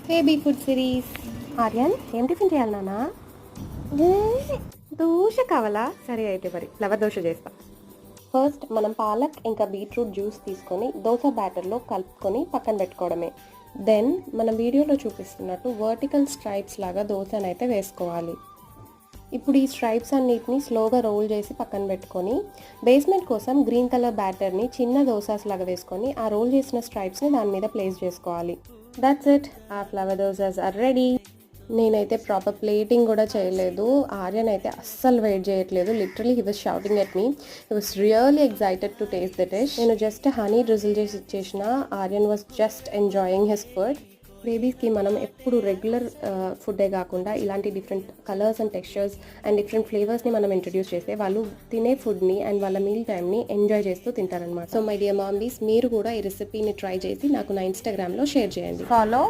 Baby food series. Aryan, ఏం tiffin చేయాలి నాన్న? దోశ కావాలా? సరే అయితే మరి ఫ్లవర్ దోశ చేస్తా. ఫస్ట్ మనం పాలక్ ఇంకా బీట్రూట్ జ్యూస్ తీసుకొని దోశ బ్యాటర్లో కలుపుకొని పక్కన పెట్టుకోవడమే. దెన్ మనం వీడియోలో చూపిస్తున్నట్టు వర్టికల్ స్ట్రైప్స్ లాగా దోశనైతే వేసుకోవాలి. ఇప్పుడు ఈ స్ట్రైప్స్ అన్నిటిని స్లోగా రోల్ చేసి పక్కన పెట్టుకొని బేస్మెంట్ కోసం గ్రీన్ కలర్ బ్యాటర్ని చిన్న దోసాస్ లాగా వేసుకొని ఆ రోల్ చేసిన స్ట్రైప్స్ని దాని మీద ప్లేస్ చేసుకోవాలి. దట్స్ ఇట్, ఆ ఫ్లవర్ దోసాస్ ఆర్ రెడీ. నేనైతే ప్రాపర్ ప్లేటింగ్ కూడా చేయలేదు. ఆర్యన్ అయితే అస్సలు వెయిట్ చేయట్లేదు. Literally he was shouting at me. He was really excited to taste the dish. నేను జస్ట్ హనీ డ్రిజిల్ చేసి ఇచ్చేసిన. Aryan was just enjoying his food. బేబీస్కి మనం ఎప్పుడు రెగ్యులర్ ఫుడ్డే కాకుండా ఇలాంటి different colours and textures and different ఫ్లేవర్స్ని మనం ఇంట్రడ్యూస్ చేస్తే వాళ్ళు తినే ఫుడ్ని అండ్ వాళ్ళ మీల్ టైమ్ని ఎంజాయ్ చేస్తూ తింటారనమాట. సో మై డియర్ మాంబీస్, మీరు కూడా ఈ రెసిపీని ట్రై చేసి నాకు నా ఇన్స్టాగ్రామ్లో షేర్ చేయండి. ఫాలో